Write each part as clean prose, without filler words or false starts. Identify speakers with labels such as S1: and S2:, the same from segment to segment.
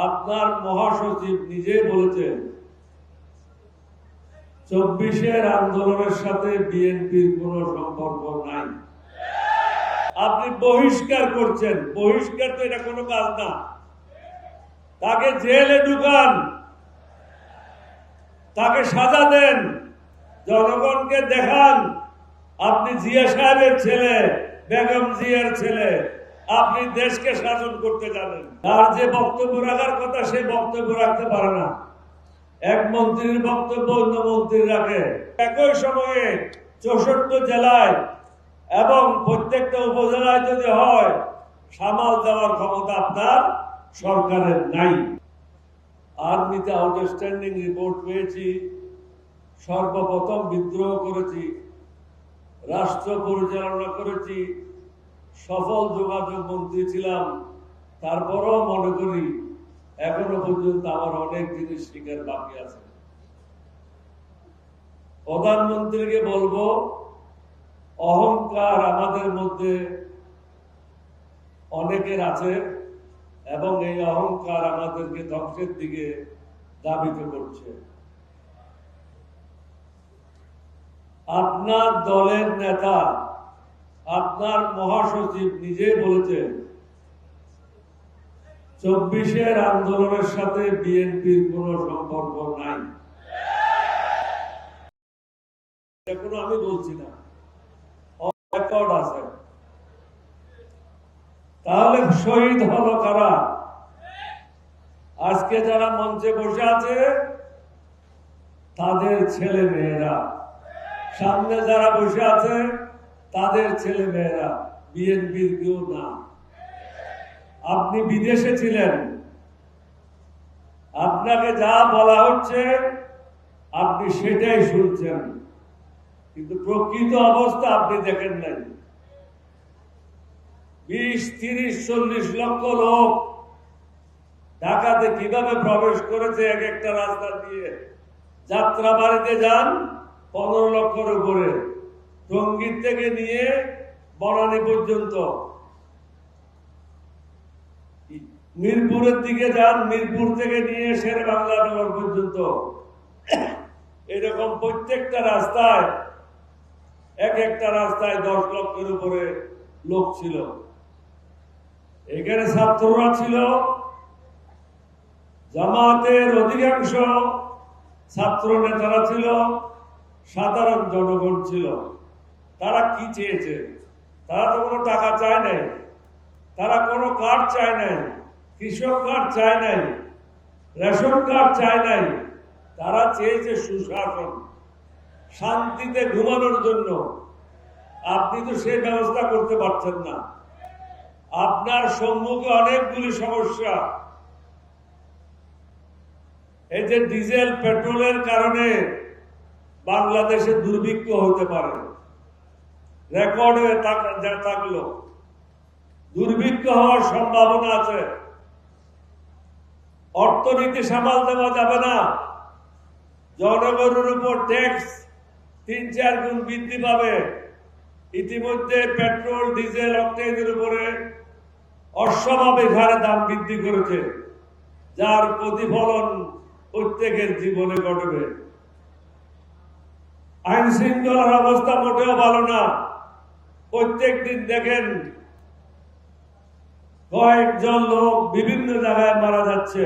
S1: আপনার মহাসচিব নিজেই বলেছেন 24-এর আন্দোলনের সাথে বিএনপির কোনো সম্পর্ক নাই। আপনি বহিষ্কার করছেন, বহিষ্কার তো এটা কোনো কাজ না। তাকে জেলে ঢুকান, তাকে সাজা দেন, জনগণকে দেখান আপনি জিয়া সাহেবের ছেলে, বেগম জিয়ার ছেলে, আপনি দেশকে শাসন করতে জানেন। তার যে বক্তব্য রাখার কথা সে বক্তব্য রাখতে পারে না। এক মন্ত্রীর বক্তব্য অন্য মন্ত্রী রাখে। একই সময়ে 64 জেলায় এবং প্রত্যেকটা উপজেলায় যদি হয়, সামাল দেওয়ার ক্ষমতা আপনার সরকারের নাই। আর্মিতে আউটস্ট্যান্ডিং রিপোর্ট পেয়েছি, সর্বপ্রথম বিদ্রোহ করেছি, রাষ্ট্র পরিচালনা করেছি, সফল যোগাযোগ মন্ত্রী ছিলাম। তারপরও মনে করি এখনো পর্যন্ত আমার অনেক জিনিস শিখার বাকি আছে। প্রধানমন্ত্রীকে বলবো, অহংকার আমাদের মধ্যে অনেকের আছে এবং এই অহংকার আমাদেরকে ধ্বংসের দিকে ধাবিত করছে। আপনার দলের নেতা, আপনার মহাসচিব নিজেই বলেছেন 24-এর আন্দোলনের সাথে বিএনপির কোনো সম্পর্ক নাই। এখনো আমি বলছি না, রেকর্ড আছে। তাহলে শহীদ হলো কারা? আজকে যারা মঞ্চে বসে আছে তাদের ছেলে মেয়েরা, সামনে যারা বসে আছে তাদের ছেলে মেয়েরা, বিএনপির কেউ না। আপনি বিদেশে ছিলেন, আপনাকে যা বলা হচ্ছে আপনি সেটাই শুনছেন, কিন্তু প্রকৃত অবস্থা আপনি দেখেন নাই। 20, 30, 40 লক্ষ লোক ঢাকাতে কিভাবে প্রবেশ করেছে এক একটা রাস্তা দিয়ে। যাত্রাবাড়িতে যান 15 লক্ষের উপরে, টঙ্গীর থেকে নিয়ে বনানী পর্যন্ত। মিরপুরের দিকে যান, মিরপুর থেকে নিয়ে শের বাংলা নগর পর্যন্ত। এরকম প্রত্যেকটা রাস্তায় এক একটা রাস্তায় 10 লক্ষের উপরে লোক ছিল। এখানে ছাত্ররা ছিল, জামাতের অধিকাংশ ছাত্র নেতারা ছিল, সাধারণ জনগণ ছিল। তারা কি চেয়েছে? তারা তো কোনো টাকা চায় নাই, তারা কোনো কার্ড চায় নাই, কৃষক কার্ড চায় নাই, রেশন কার্ড চায় নাই। তারা চেয়েছে সুশাসন, শান্তিতে ঘুমানোর জন্য। আপনি তো সেই ব্যবস্থা করতে পারছেন না। আপনার সম্মুখে অনেকগুলি সমস্যা। এই যে ডিজেল পেট্রোলের কারণে বাংলাদেশে দুর্ভিক্ষ হতে পারে, রেকর্ডে থাকলো, দুর্ভিক্ষ হওয়ার সম্ভাবনা আছে। অর্থনীতি সামাল দেওয়া যাবে না। জনগণের উপর ট্যাক্স 3-4 গুণ বৃদ্ধি পাবে। ইতিমধ্যে পেট্রোল, ডিজেল, অক্টেনের উপরে অস্বাভাবিক হারে দাম বৃদ্ধি করেছে, যার প্রতিফলন প্রত্যেকের জীবনে ঘটবে। আইন শৃঙ্খলার অবস্থা মোটেও ভালো না। প্রত্যেক দিন দেখেন কয়েকজন লোক বিভিন্ন জায়গায় মারা যাচ্ছে।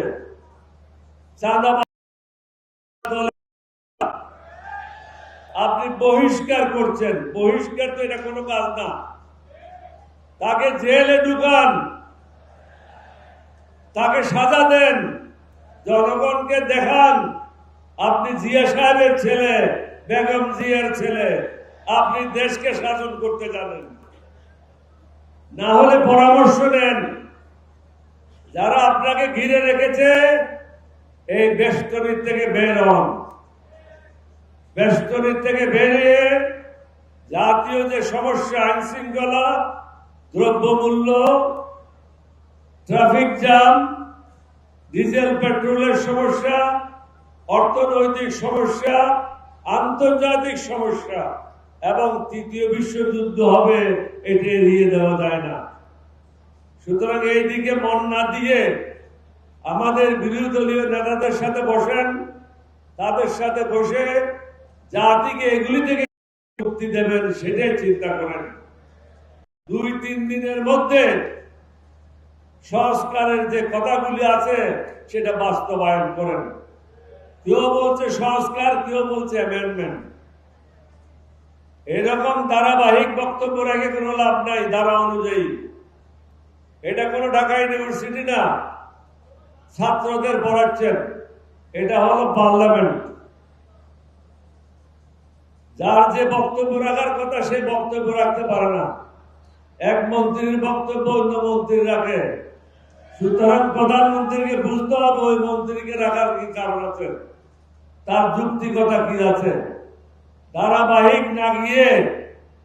S1: আপনি বহিষ্কার করছেন, বহিষ্কার তো এটা কোনো কাজ না। তাকে জেলে ঢুকান, তাকে সাজা দেন, জনগণকে দেখান আপনি জিয়া সাহেবের ছেলে, বেগম জিয়ার ছেলে, আপনি দেশকে শাসন করতে জানেন। না হলে পরামর্শ নেন। যারা আপনাকে ঘিরে রেখেছে এই বেষ্টনীর থেকে বের হন। বেষ্টনীর থেকে বেরিয়ে জাতীয় যে সমস্যা, আইন শৃঙ্খলা, দ্রব্যমূল্য, ট্রাফিক জ্যাম, ডিজেল পেট্রোলের সমস্যা, অর্থনৈতিক সমস্যা, আন্তর্জাতিক সমস্যা এবং ৩য় বিশ্বযুদ্ধ হবে, এটি এড়িয়ে দেওয়া যায় না। সুতরাং এই দিকে মন না দিয়ে আমাদের বিরোধী দলীয় নেতাদের সাথে বসেন, তাদের সাথে বসে জাতিকে এগুলি থেকে মুক্তি দেবেন সেটাই চিন্তা করেন। 2-3 দিনের মধ্যে সংস্কারের যে কথাগুলি আছে সেটা বাস্তবায়ন করেন। কেউ বলছে সংস্কার, কেউ বলছে অ্যামেন্ডমেন্ট। এরকম ধারাবাহিক বক্তব্য রেখে কোনো লাভ নাই। ধারা অনুযায়ী এটা কোনো ঢাকা ইউনিভার্সিটি না, ছাত্রদের পড়াচ্ছেন, এটা হলো পার্লামেন্ট। যার যে বক্তব্য রাখার কথা সেই বক্তব্য রাখতে পারে না। এক মন্ত্রীর বক্তব্য অন্য মন্ত্রী রাখে, সুতরাং প্রধানমন্ত্রীকে বুঝতে হবে ওই মন্ত্রীকে রাখার কি কারণ আছে, তার যুক্তিকতা কি আছে। ধারাবাহিক না গিয়ে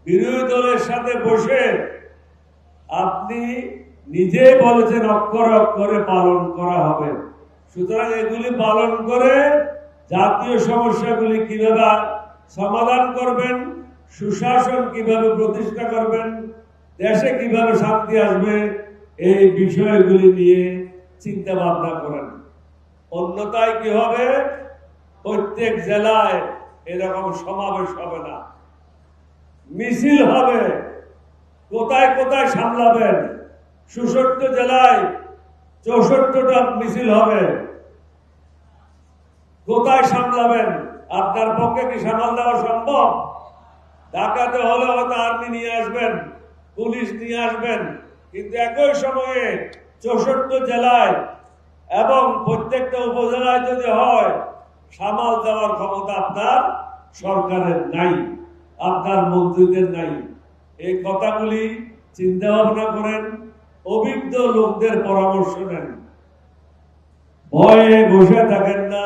S1: বিরোধী দলের সাথে বসে আপনি নিজে বলেছেন অক্ষরে অক্ষরে পালন করা হবে। সুতরাং এগুলি পালন করে জাতীয় সমস্যাগুলি কিভাবে সমাধান করবেন, সুশাসন কিভাবে প্রতিষ্ঠা করবেন, দেশে কিভাবে শান্তি আসবে, এই বিষয়গুলি নিয়ে চিন্তা ভাবনা করেন। অন্যথায় কি হবে, প্রত্যেক জেলায় এরকম সমাবেশ হবে না, মিছিল হবে। কোথায় কোথায় সামলাবেন? 66 জেলায় 64টা মিছিল হবে। কোথায় সামলাবেন? আপনার পক্ষে কি সামাল দেওয়া সম্ভব? ঢাকাতে হলে হয়তো আর্মি নিয়ে আসবেন, পুলিশ নিয়ে আসবেন, কিন্তু একই সময়ে 64 জেলায় এবং প্রত্যেকটা উপজেলায় যদি হয়, সামাল দেওয়ার ক্ষমতা আপনার সরকারের নাই, আপনার মন্ত্রীদের নাই। এই কথাগুলি চিন্তা ভাবনা করেন, অভিজ্ঞ লোকদের পরামর্শ নেন। ভয়ে বসে থাকেন না,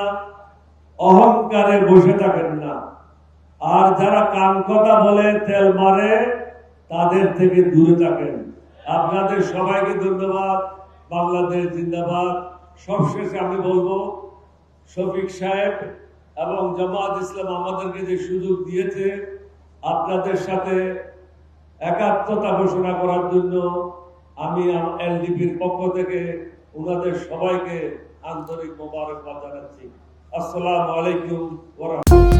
S1: অহংকারে বসে থাকেন না। আর যারা কান কথা বলে, তেল মারে, তাদের থেকে দূরে থাকেন। আপনাদের সবাইকে ধন্যবাদ। বাংলাদেশ জিন্দাবাদ। সবশেষে আমি বলবো, শফিক সাহেব এবং জামাত ইসলাম আমাদেরকে যে সুযোগ দিয়েছে আপনাদের সাথে একাত্মতা ঘোষণা করার জন্য, আমি এলডিপির পক্ষ থেকে ওনাদের সবাইকে আন্তরিক মোবারকবাদ জানাচ্ছি। আসসালামু আলাইকুম ওয়া রাহমাতুল্লাহ।